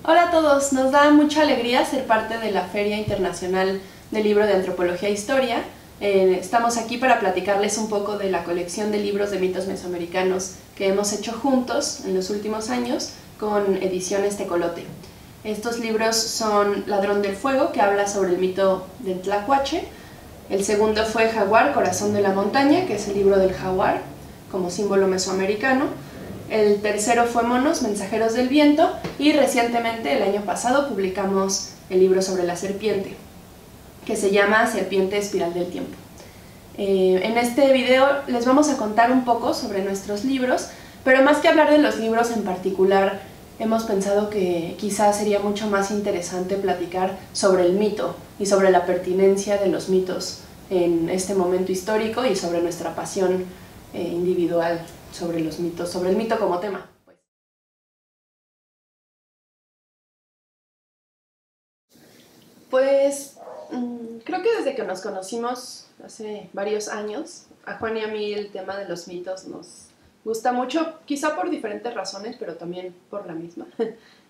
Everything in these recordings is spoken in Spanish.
Hola a todos, nos da mucha alegría ser parte de la Feria Internacional del Libro de Antropología e Historia. Estamos aquí para platicarles un poco de la colección de libros de mitos mesoamericanos que hemos hecho juntos en los últimos años con Ediciones Tecolote. Estos libros son Ladrón del Fuego, que habla sobre el mito del Tlacuache. El segundo fue Jaguar, Corazón de la Montaña, que es el libro del jaguar como símbolo mesoamericano. El tercero fue Monos, Mensajeros del Viento, y recientemente, el año pasado, publicamos el libro sobre la serpiente, que se llama Serpiente Espiral del Tiempo. En este video les vamos a contar un poco sobre nuestros libros, pero más que hablar de los libros en particular, hemos pensado que quizás sería mucho más interesante platicar sobre el mito y sobre la pertinencia de los mitos en este momento histórico y sobre nuestra pasión individual sobre los mitos, sobre el mito como tema. Pues creo que desde que nos conocimos hace varios años, a Juan y a mí el tema de los mitos nos gusta mucho, quizá por diferentes razones, pero también por la misma.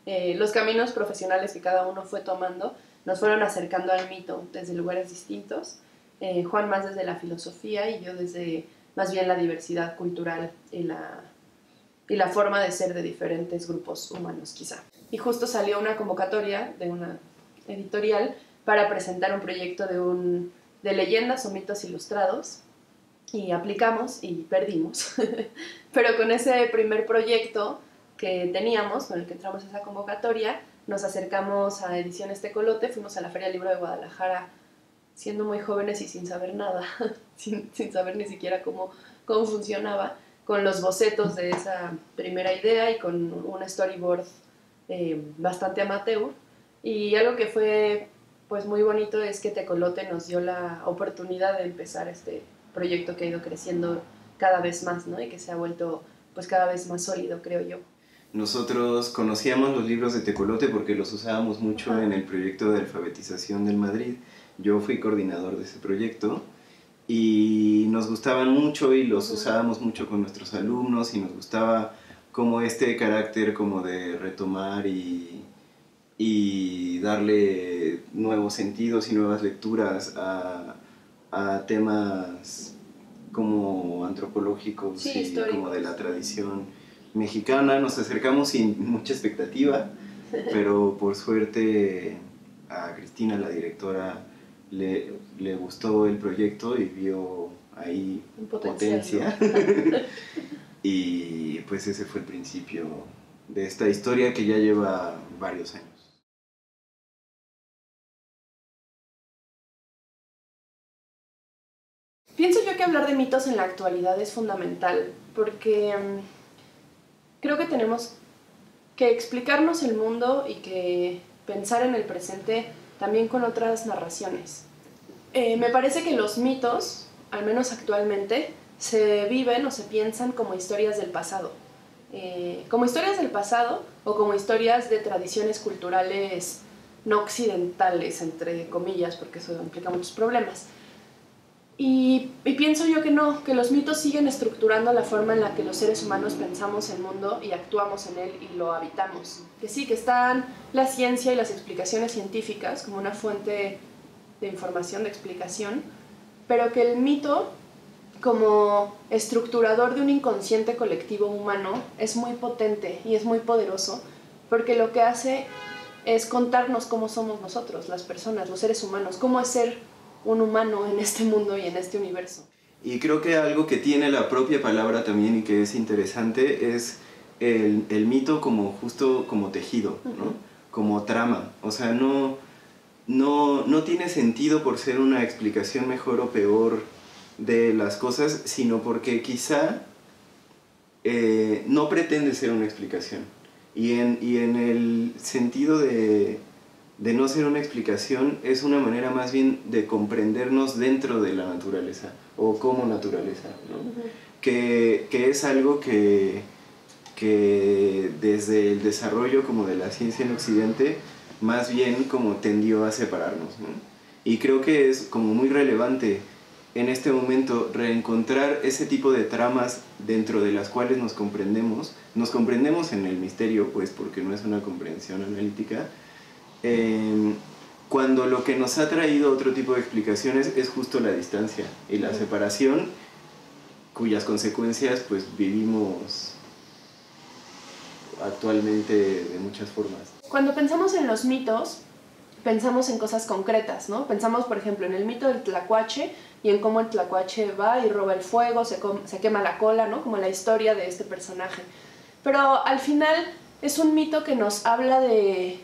Los caminos profesionales que cada uno fue tomando nos fueron acercando al mito desde lugares distintos. Juan más desde la filosofía y yo desde más bien la diversidad cultural y la forma de ser de diferentes grupos humanos quizá. Y justo salió una convocatoria de una editorial para presentar un proyecto de leyendas o mitos ilustrados y aplicamos y perdimos. Pero con ese primer proyecto que teníamos, con el que entramos a esa convocatoria, nos acercamos a Ediciones Tecolote, fuimos a la Feria del Libro de Guadalajara siendo muy jóvenes y sin saber nada, sin saber ni siquiera cómo funcionaba, con los bocetos de esa primera idea y con un storyboard bastante amateur. Y algo que fue pues muy bonito es que Tecolote nos dio la oportunidad de empezar este proyecto que ha ido creciendo cada vez más, ¿no? Y que se ha vuelto pues cada vez más sólido, creo yo. Nosotros conocíamos los libros de Tecolote porque los usábamos mucho en el proyecto de alfabetización del Madrid. Yo fui coordinador de ese proyecto y nos gustaban mucho y los usábamos mucho con nuestros alumnos y nos gustaba como este carácter como de retomar y darle nuevos sentidos y nuevas lecturas a temas como antropológicos, sí, y históricos, como de la tradición mexicana. Nos acercamos sin mucha expectativa, pero por suerte a Cristina, la directora, le gustó el proyecto y vio ahí potencia, ¿no? Y pues ese fue el principio de esta historia que ya lleva varios años. Pienso yo que hablar de mitos en la actualidad es fundamental, porque creo que tenemos que explicarnos el mundo y que pensar en el presente también con otras narraciones. Me parece que los mitos, al menos actualmente, se viven o se piensan como historias del pasado. Como historias del pasado o como historias de tradiciones culturales no occidentales, entre comillas, porque eso implica muchos problemas. Y pienso yo que no, que los mitos siguen estructurando la forma en la que los seres humanos pensamos el mundo y actuamos en él y lo habitamos. Que sí, que están la ciencia y las explicaciones científicas como una fuente de información, de explicación, pero que el mito, como estructurador de un inconsciente colectivo humano, es muy potente y es muy poderoso, porque lo que hace es contarnos cómo somos nosotros, las personas, los seres humanos, cómo es ser un humano en este mundo y en este universo. Y creo que algo que tiene la propia palabra también y que es interesante es el mito como justo como tejido, ¿no? Como trama. O sea, no tiene sentido por ser una explicación mejor o peor de las cosas, sino porque quizá no pretende ser una explicación. Y en el sentido de no ser una explicación, es una manera más bien de comprendernos dentro de la naturaleza, o como naturaleza, ¿no? Que es algo que desde el desarrollo como de la ciencia en Occidente, más bien como tendió a separarnos, ¿no? Y creo que es como muy relevante en este momento reencontrar ese tipo de tramas dentro de las cuales nos comprendemos en el misterio, pues porque no es una comprensión analítica, cuando lo que nos ha traído otro tipo de explicaciones es justo la distancia y la separación, cuyas consecuencias pues vivimos actualmente de muchas formas. Cuando pensamos en los mitos, pensamos en cosas concretas, ¿no? Pensamos, por ejemplo, en el mito del tlacuache y en cómo el tlacuache va y roba el fuego, se quema la cola, ¿no? Como la historia de este personaje. Pero al final es un mito que nos habla de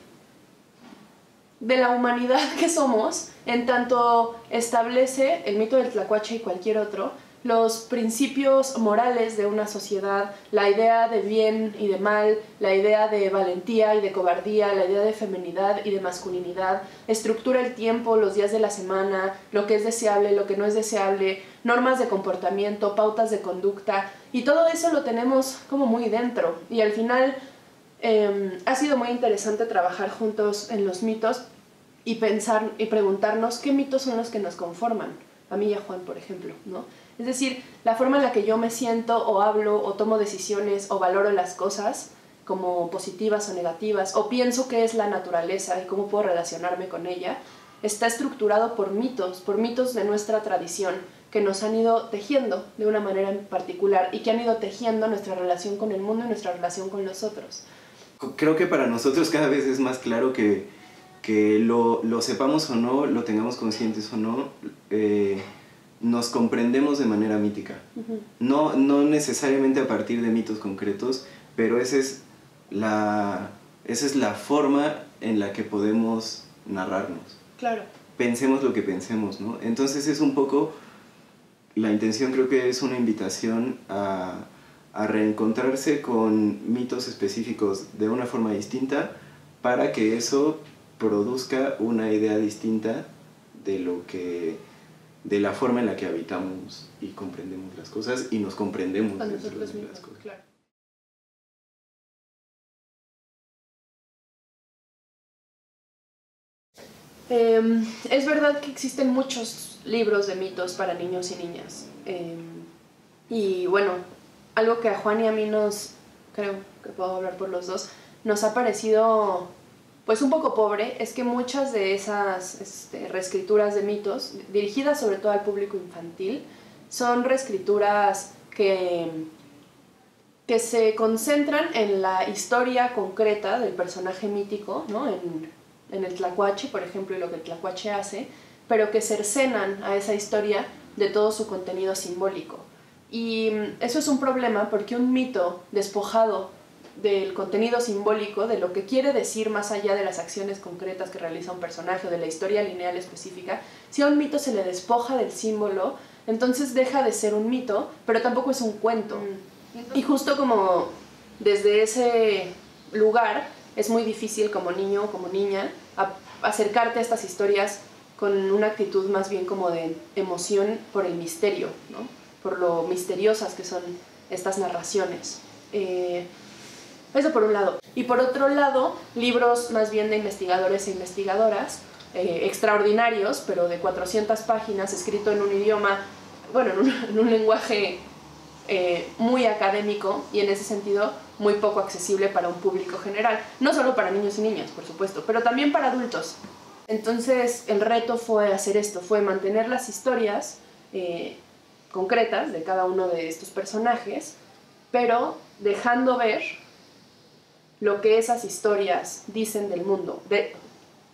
la humanidad que somos, en tanto establece el mito del tlacuache y cualquier otro, los principios morales de una sociedad, la idea de bien y de mal, la idea de valentía y de cobardía, la idea de feminidad y de masculinidad, estructura el tiempo, los días de la semana, lo que es deseable, lo que no es deseable, normas de comportamiento, pautas de conducta, y todo eso lo tenemos como muy dentro. Y al final ha sido muy interesante trabajar juntos en los mitos y pensar y preguntarnos qué mitos son los que nos conforman, a mí y a Juan, por ejemplo, ¿no? Es decir, la forma en la que yo me siento o hablo o tomo decisiones o valoro las cosas como positivas o negativas, o pienso qué es la naturaleza y cómo puedo relacionarme con ella, está estructurado por mitos de nuestra tradición que nos han ido tejiendo de una manera en particular y que han ido tejiendo nuestra relación con el mundo y nuestra relación con los otros. Creo que para nosotros cada vez es más claro que lo sepamos o no, lo tengamos conscientes o no, nos comprendemos de manera mítica. No necesariamente a partir de mitos concretos, pero esa es la forma en la que podemos narrarnos. Claro. Pensemos lo que pensemos, ¿no? Entonces es un poco, la intención creo que es una invitación a reencontrarse con mitos específicos de una forma distinta para que eso produzca una idea distinta de la forma en la que habitamos y comprendemos las cosas y nos comprendemos a dentro nosotros de mismos, las cosas. claro. Es verdad que existen muchos libros de mitos para niños y niñas. Y bueno, algo que a Juan y a mí creo que puedo hablar por los dos, nos ha parecido pues un poco pobre, es que muchas de esas reescrituras de mitos, dirigidas sobre todo al público infantil, son reescrituras que se concentran en la historia concreta del personaje mítico, ¿no? En el tlacuache, por ejemplo, y lo que el tlacuache hace, pero que cercenan a esa historia de todo su contenido simbólico. Y eso es un problema porque un mito despojado del contenido simbólico, de lo que quiere decir más allá de las acciones concretas que realiza un personaje o de la historia lineal específica, si a un mito se le despoja del símbolo, entonces deja de ser un mito, pero tampoco es un cuento. Y justo como desde ese lugar es muy difícil como niño o como niña acercarte a estas historias con una actitud más bien como de emoción por el misterio, ¿no? Por lo misteriosas que son estas narraciones. Eso por un lado. Y por otro lado, libros más bien de investigadores e investigadoras, extraordinarios, pero de 400 páginas, escrito en un idioma, bueno, en un lenguaje muy académico y en ese sentido muy poco accesible para un público general. No solo para niños y niñas, por supuesto, pero también para adultos. Entonces el reto fue hacer esto, fue mantener las historias concretas de cada uno de estos personajes, pero dejando ver lo que esas historias dicen del mundo,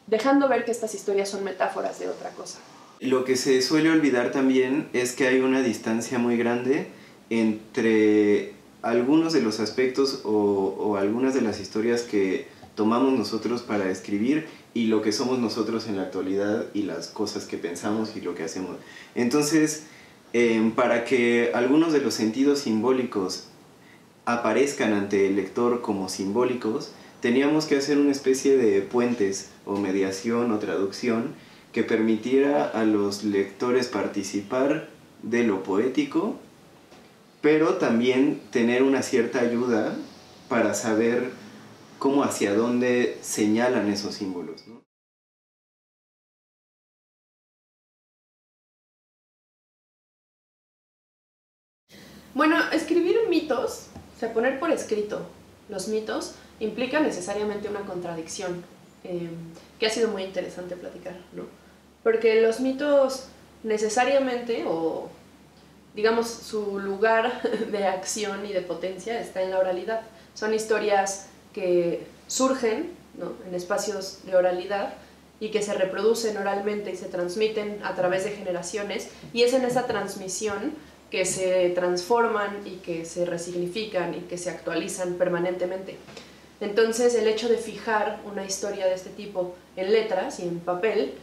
dejando ver que estas historias son metáforas de otra cosa. Lo que se suele olvidar también es que hay una distancia muy grande entre algunos de los aspectos o algunas de las historias que tomamos nosotros para escribir y lo que somos nosotros en la actualidad y las cosas que pensamos y lo que hacemos. Entonces, para que algunos de los sentidos simbólicos aparezcan ante el lector como simbólicos, teníamos que hacer una especie de puentes o mediación o traducción que permitiera a los lectores participar de lo poético, pero también tener una cierta ayuda para saber cómo hacia dónde señalan esos símbolos, ¿no? Bueno, escribir mitos, o sea, poner por escrito los mitos, implica necesariamente una contradicción, que ha sido muy interesante platicar, ¿no? Porque los mitos necesariamente, o digamos su lugar de acción y de potencia está en la oralidad. Son historias que surgen, ¿no?, en espacios de oralidad y que se reproducen oralmente y se transmiten a través de generaciones, y es en esa transmisión que se transforman y que se resignifican y que se actualizan permanentemente. Entonces el hecho de fijar una historia de este tipo en letras y en papel,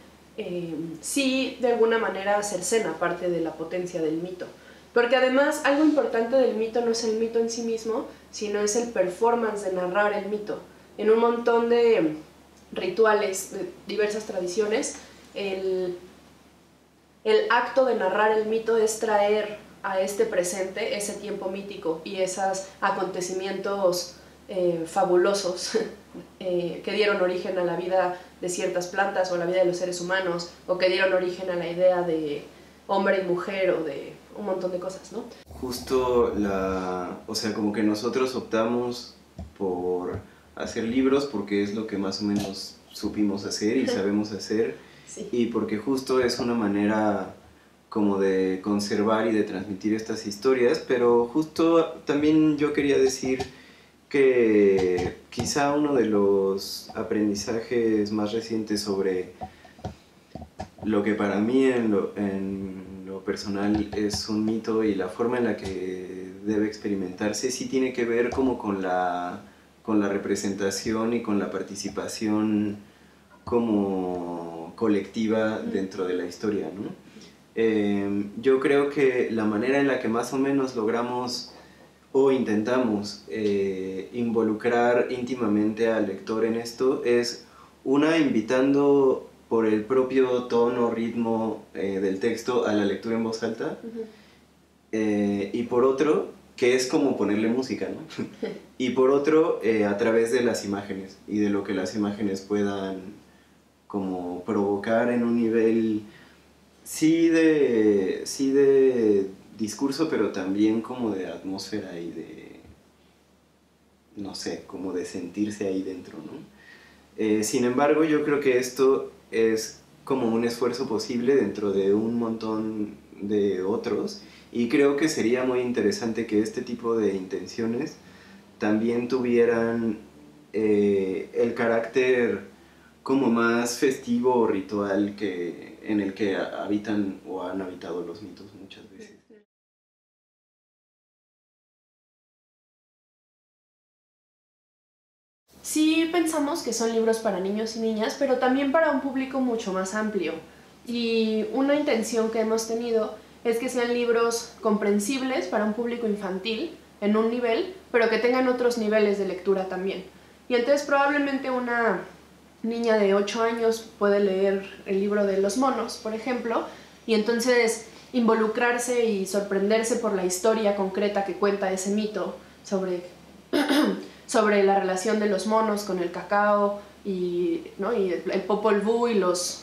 sí de alguna manera cercena parte de la potencia del mito. Porque además algo importante del mito no es el mito en sí mismo, sino es el performance de narrar el mito. En un montón de rituales, de diversas tradiciones, el acto de narrar el mito es traer a este presente ese tiempo mítico y esos acontecimientos fabulosos que dieron origen a la vida de ciertas plantas o a la vida de los seres humanos, o que dieron origen a la idea de hombre y mujer o de un montón de cosas, ¿no? Justo o sea, como que nosotros optamos por hacer libros porque es lo que más o menos supimos hacer y sabemos hacer, sí. Y porque justo es una manera como de conservar y de transmitir estas historias, pero justo también yo quería decir que quizá uno de los aprendizajes más recientes sobre lo que para mí en lo personal es un mito y la forma en la que debe experimentarse sí tiene que ver como con la representación y con la participación como colectiva dentro de la historia, ¿no? Yo creo que la manera en la que más o menos logramos o intentamos involucrar íntimamente al lector en esto es, una, invitando por el propio tono, ritmo del texto a la lectura en voz alta, y por otro, que es como ponerle música, ¿no? Y por otro, a través de las imágenes y de lo que las imágenes puedan como provocar en un nivel sí de discurso, pero también como de atmósfera y de, no sé, como de sentirse ahí dentro, ¿no? Sin embargo, yo creo que esto es como un esfuerzo posible dentro de un montón de otros, y creo que sería muy interesante que este tipo de intenciones también tuvieran el carácter como más festivo o ritual en el que habitan o han habitado los mitos muchas veces. Sí pensamos que son libros para niños y niñas, pero también para un público mucho más amplio. Y una intención que hemos tenido es que sean libros comprensibles para un público infantil en un nivel, pero que tengan otros niveles de lectura también. Y entonces probablemente una niña de 8 años puede leer el libro de los monos, por ejemplo, y entonces involucrarse y sorprenderse por la historia concreta que cuenta ese mito sobre la relación de los monos con el cacao y, ¿no?, y el Popol Vuh y los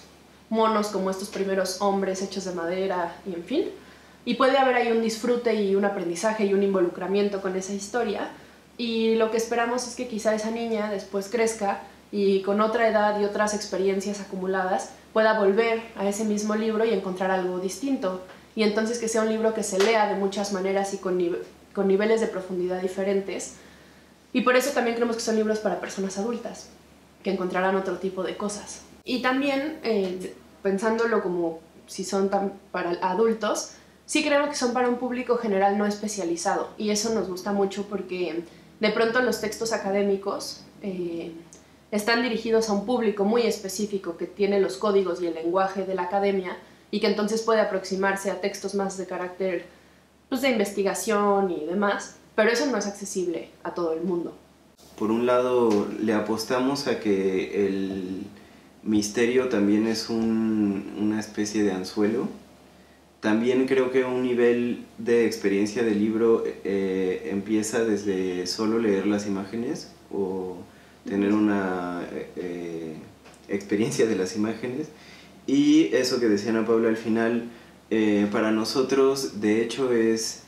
monos como estos primeros hombres hechos de madera, y en fin. Y puede haber ahí un disfrute y un aprendizaje y un involucramiento con esa historia, y lo que esperamos es que quizá esa niña después crezca y con otra edad y otras experiencias acumuladas pueda volver a ese mismo libro y encontrar algo distinto, y entonces que sea un libro que se lea de muchas maneras y con niveles de profundidad diferentes. Y por eso también creemos que son libros para personas adultas, que encontrarán otro tipo de cosas. Y también, pensándolo como si son para adultos, sí creemos que son para un público general no especializado. Y eso nos gusta mucho porque de pronto los textos académicos están dirigidos a un público muy específico que tiene los códigos y el lenguaje de la academia, y que entonces puede aproximarse a textos más de carácter, pues, de investigación y demás. Pero eso no es accesible a todo el mundo. Por un lado, le apostamos a que el misterio también es una especie de anzuelo. También creo que un nivel de experiencia del libro empieza desde solo leer las imágenes o tener una experiencia de las imágenes. Y eso que decía Ana Paula al final, para nosotros de hecho es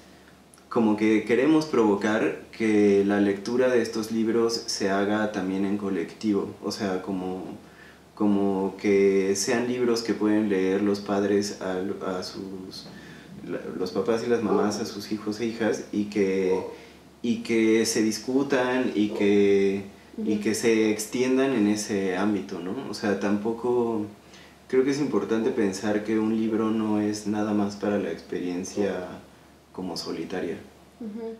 como que queremos provocar que la lectura de estos libros se haga también en colectivo, o sea, como que sean libros que pueden leer los padres a los papás y las mamás a sus hijos e hijas, y que se discutan y que se extiendan en ese ámbito, ¿no? O sea, tampoco creo que es importante pensar que un libro no es nada más para la experiencia como solitaria. Uh-huh.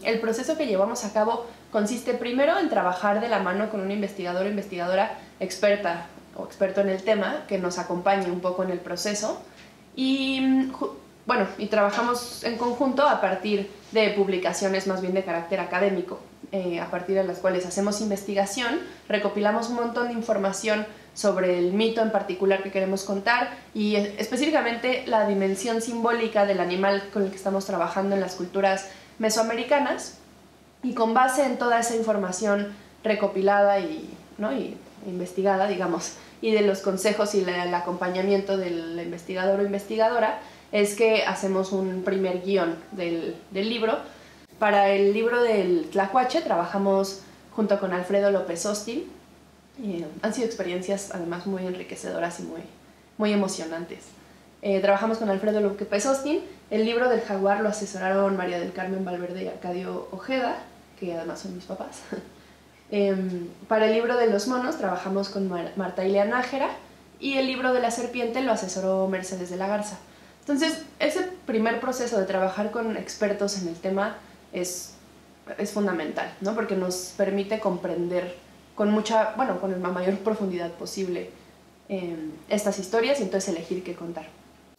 El proceso que llevamos a cabo consiste primero en trabajar de la mano con un investigador o investigadora experta o experto en el tema que nos acompañe un poco en el proceso y, bueno, y trabajamos en conjunto a partir de publicaciones más bien de carácter académico, a partir de las cuales hacemos investigación, recopilamos un montón de información sobre el mito en particular que queremos contar y específicamente la dimensión simbólica del animal con el que estamos trabajando en las culturas mesoamericanas, y con base en toda esa información recopilada y investigada, digamos, y de los consejos y el acompañamiento del investigador o investigadora, es que hacemos un primer guión del libro. Para el libro del Tlacuache trabajamos junto con Alfredo López Austin. Han sido experiencias además muy enriquecedoras y muy emocionantes. Trabajamos con Alfredo López Austin. El libro del jaguar lo asesoraron María del Carmen Valverde y Arcadio Ojeda, que además son mis papás. Para el libro de los monos trabajamos con Marta Ilia Nájera, y el libro de la serpiente lo asesoró Mercedes de la Garza. Entonces, ese primer proceso de trabajar con expertos en el tema es fundamental, ¿no? Porque nos permite comprender con la mayor profundidad posible estas historias y entonces elegir qué contar.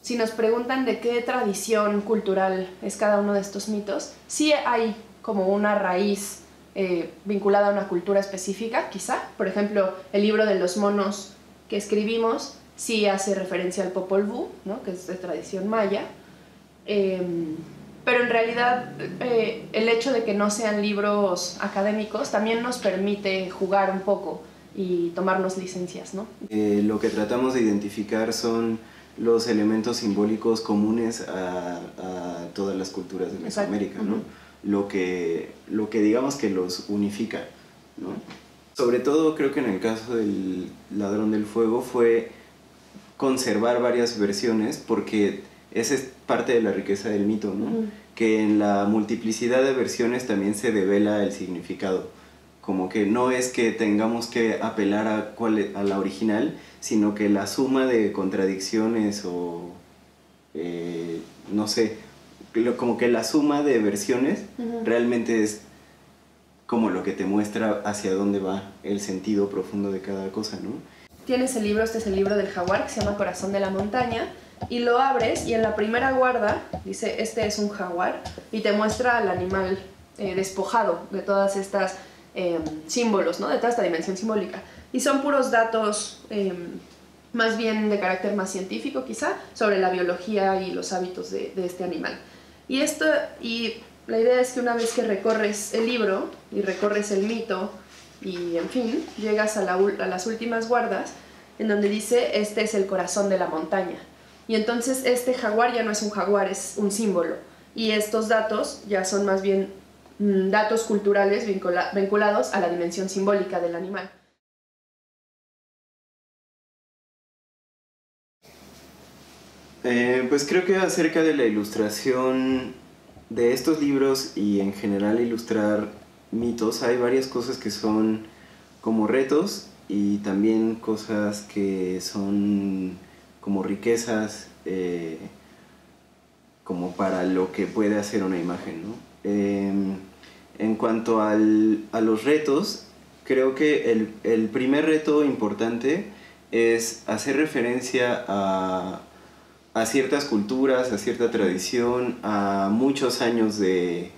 Si nos preguntan de qué tradición cultural es cada uno de estos mitos, sí hay como una raíz vinculada a una cultura específica, quizá. Por ejemplo, el libro de los monos que escribimos sí hace referencia al Popol Vuh, ¿no? Que es de tradición maya. Pero en realidad el hecho de que no sean libros académicos también nos permite jugar un poco y tomarnos licencias, ¿no? Lo que tratamos de identificar son los elementos simbólicos comunes a todas las culturas de Mesoamérica, ¿no? Uh-huh. Lo que digamos que los unifica, ¿no? Sobre todo creo que en el caso del Ladrón del Fuego fue conservar varias versiones, porque esa es parte de la riqueza del mito, ¿no? Uh-huh. Que en la multiplicidad de versiones también se devela el significado. Como que no es que tengamos que apelar a la original, sino que la suma de contradicciones o, no sé, como que la suma de versiones uh-huh. realmente es como lo que te muestra hacia dónde va el sentido profundo de cada cosa, ¿no? Tienes el libro, este es el libro del jaguar, que se llama Corazón de la Montaña, y lo abres y en la primera guarda dice, este es un jaguar, y te muestra al animal despojado de todas estas símbolos, ¿no? De toda esta dimensión simbólica. Y son puros datos más bien de carácter más científico, quizá, sobre la biología y los hábitos de este animal. Y la idea es que una vez que recorres el libro y recorres el mito y, en fin, llegas a las últimas guardas en donde dice, este es el corazón de la montaña. Y entonces este jaguar ya no es un jaguar, es un símbolo. Y estos datos ya son más bien datos culturales vinculados a la dimensión simbólica del animal. Pues creo que acerca de la ilustración de estos libros y en general ilustrar mitos, hay varias cosas que son como retos y también cosas que son como riquezas como para lo que puede hacer una imagen, ¿no? En cuanto a los retos, creo que el primer reto importante es hacer referencia a ciertas culturas, a cierta tradición, a muchos años de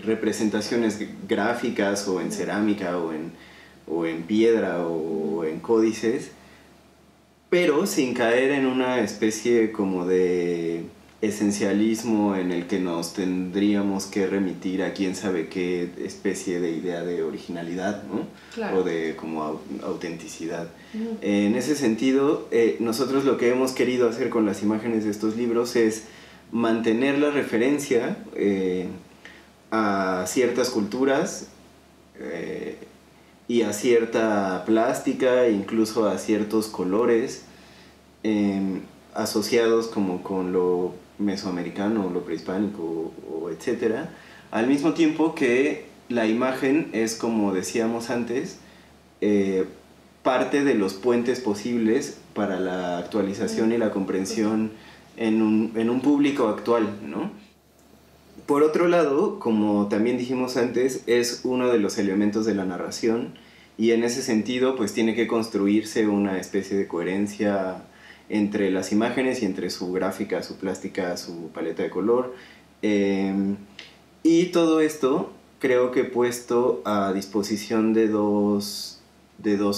representaciones gráficas o en cerámica o en piedra o en códices, pero sin caer en una especie como de esencialismo en el que nos tendríamos que remitir a quién sabe qué especie de idea de originalidad, ¿no? Claro. O de como autenticidad. Ujú. En ese sentido, nosotros lo que hemos querido hacer con las imágenes de estos libros es mantener la referencia a ciertas culturas y a cierta plástica, incluso a ciertos colores asociados como con lo mesoamericano, lo prehispánico o etcétera, al mismo tiempo que la imagen es, como decíamos antes, parte de los puentes posibles para la actualización y la comprensión en un público actual, ¿no? Por otro lado, como también dijimos antes, es uno de los elementos de la narración y en ese sentido pues tiene que construirse una especie de coherencia entre las imágenes y entre su gráfica, su plástica, su paleta de color. Y todo esto creo que puesto a disposición de dos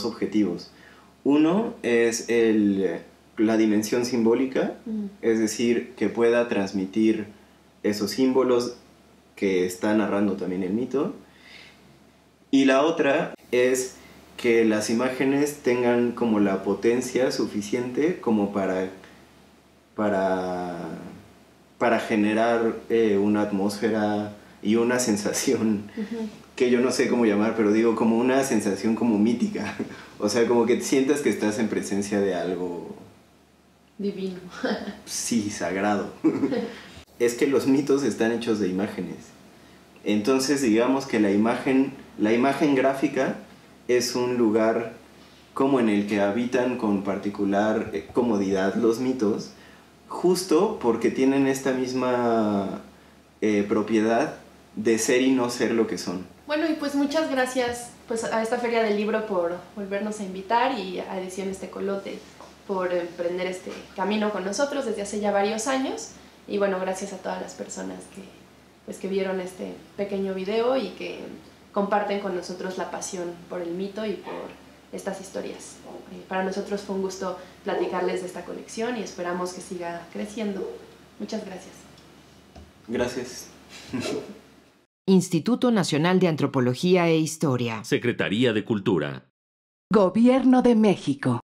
objetivos. Uno es la dimensión simbólica, es decir, que pueda transmitir esos símbolos que está narrando también el mito. Y la otra es que las imágenes tengan como la potencia suficiente como para generar una atmósfera y una sensación que yo no sé cómo llamar, pero digo como una sensación como mítica. O sea, como que sientas que estás en presencia de algo divino. Sí, sagrado. Es que los mitos están hechos de imágenes. Entonces, digamos que la imagen gráfica es un lugar como en el que habitan con particular comodidad los mitos, justo porque tienen esta misma propiedad de ser y no ser lo que son. Bueno, y pues muchas gracias pues, a esta Feria del Libro por volvernos a invitar y a Ediciones Tecolote por emprender este camino con nosotros desde hace ya varios años. Y bueno, gracias a todas las personas que vieron este pequeño video y que comparten con nosotros la pasión por el mito y por estas historias. Para nosotros fue un gusto platicarles de esta colección y esperamos que siga creciendo. Muchas gracias. Gracias. Instituto Nacional de Antropología e Historia. Secretaría de Cultura. Gobierno de México.